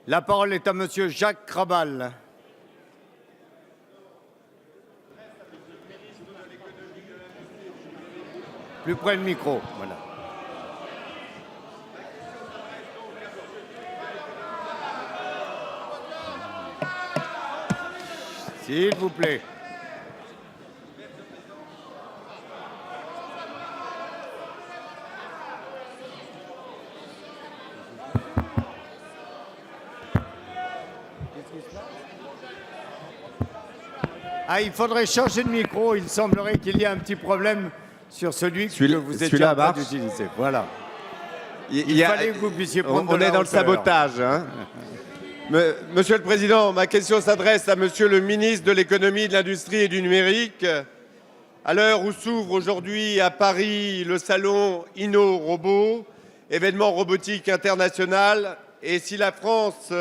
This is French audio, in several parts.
La parole est à Monsieur Jacques Krabal. Plus près le micro, voilà. S'il vous plaît. Ah, il faudrait changer de micro. Il semblerait qu'il y ait un petit problème sur celui que vous étiez en train d'utiliser. Voilà. Il fallait que vous puissiez prendre On est dans le sabotage. Hein. Monsieur le Président, ma question s'adresse à Monsieur le ministre de l'Économie, de l'Industrie et du Numérique. À l'heure où s'ouvre aujourd'hui à Paris le salon InnoRobot, événement robotique international, et si la France,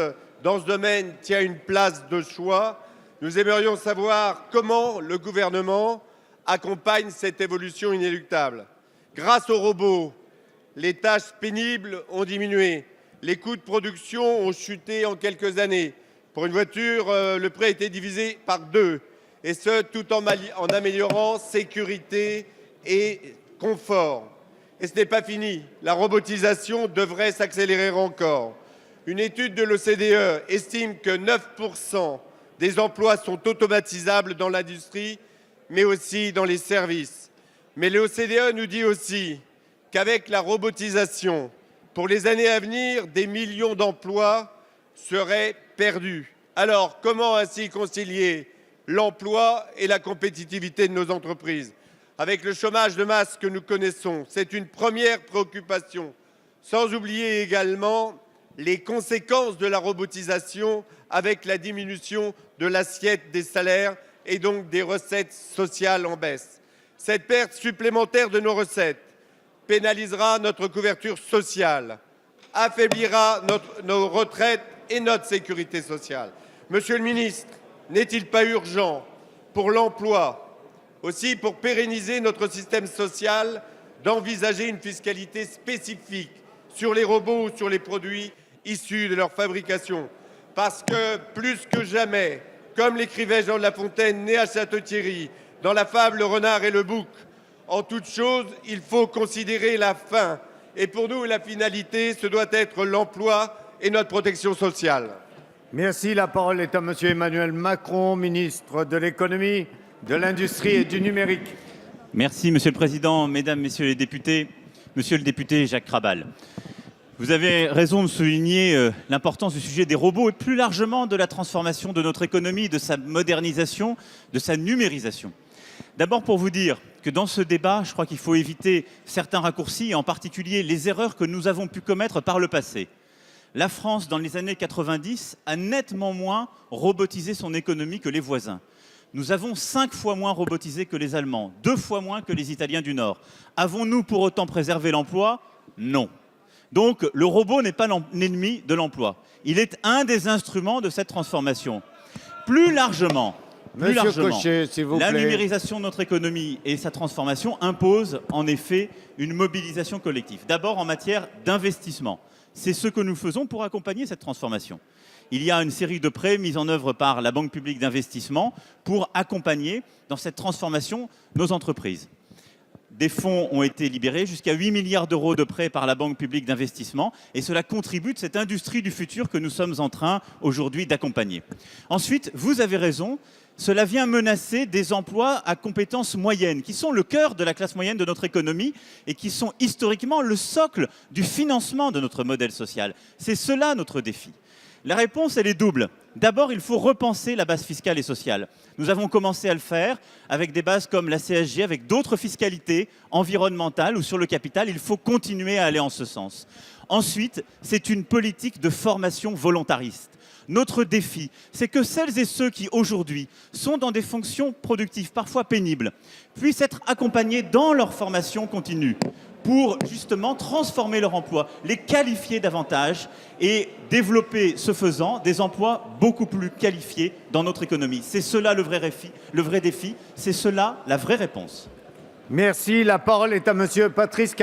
dans ce domaine, tient une place de choix, nous aimerions savoir comment le gouvernement accompagne cette évolution inéluctable. Grâce aux robots, les tâches pénibles ont diminué, les coûts de production ont chuté en quelques années. Pour une voiture, le prix a été divisé par 2, et ce, tout en améliorant sécurité et confort. Et ce n'est pas fini, la robotisation devrait s'accélérer encore. Une étude de l'OCDE estime que 9% des emplois sont automatisables dans l'industrie, mais aussi dans les services. Mais l'OCDE nous dit aussi qu'avec la robotisation, pour les années à venir, des millions d'emplois seraient perdus. Alors, comment ainsi concilier l'emploi et la compétitivité de nos entreprises? Avec le chômage de masse que nous connaissons, c'est une première préoccupation, sans oublier également les conséquences de la robotisation avec la diminution de l'assiette des salaires et donc des recettes sociales en baisse. Cette perte supplémentaire de nos recettes pénalisera notre couverture sociale, affaiblira nos retraites et notre sécurité sociale. Monsieur le ministre, n'est-il pas urgent pour l'emploi, aussi pour pérenniser notre système social, d'envisager une fiscalité spécifique sur les robots ou sur les produits issus de leur fabrication? Parce que, plus que jamais, comme l'écrivait Jean de La Fontaine, né à Château-Thierry, dans la fable Le Renard et le Bouc, en toute chose, il faut considérer la fin. Et pour nous, la finalité, ce doit être l'emploi et notre protection sociale. Merci. La parole est à Monsieur Emmanuel Macron, ministre de l'Économie, de l'Industrie et du Numérique. Merci, Monsieur le Président, Mesdames, Messieurs les députés. Monsieur le député Jacques Krabal, vous avez raison de souligner l'importance du sujet des robots et plus largement de la transformation de notre économie, de sa modernisation, de sa numérisation. D'abord pour vous dire que dans ce débat, je crois qu'il faut éviter certains raccourcis, et en particulier les erreurs que nous avons pu commettre par le passé. La France, dans les années 90, a nettement moins robotisé son économie que les voisins. Nous avons 5 fois moins robotisé que les Allemands, 2 fois moins que les Italiens du Nord. Avons-nous pour autant préservé l'emploi? Non. Donc le robot n'est pas l'ennemi de l'emploi. Il est un des instruments de cette transformation. Plus largement, Cochet, s'il vous plaît. La numérisation de notre économie et sa transformation imposent en effet une mobilisation collective. D'abord en matière d'investissement. C'est ce que nous faisons pour accompagner cette transformation. Il y a une série de prêts mis en œuvre par la Banque publique d'investissement pour accompagner dans cette transformation nos entreprises. Des fonds ont été libérés, jusqu'à 8 milliards d'euros de prêts par la Banque publique d'investissement, et cela contribue de cette industrie du futur que nous sommes en train aujourd'hui d'accompagner. Ensuite, vous avez raison, cela vient menacer des emplois à compétences moyennes, qui sont le cœur de la classe moyenne de notre économie et qui sont historiquement le socle du financement de notre modèle social. C'est cela notre défi. La réponse, elle est double. D'abord, il faut repenser la base fiscale et sociale. Nous avons commencé à le faire avec des bases comme la CSG, avec d'autres fiscalités environnementales ou sur le capital. Il faut continuer à aller en ce sens. Ensuite, c'est une politique de formation volontariste. Notre défi, c'est que celles et ceux qui, aujourd'hui, sont dans des fonctions productives, parfois pénibles, puissent être accompagnés dans leur formation continue pour justement transformer leur emploi, les qualifier davantage et développer, ce faisant, des emplois beaucoup plus qualifiés dans notre économie. C'est cela le vrai défi, c'est cela la vraie réponse. Merci. La parole est à Monsieur Patrice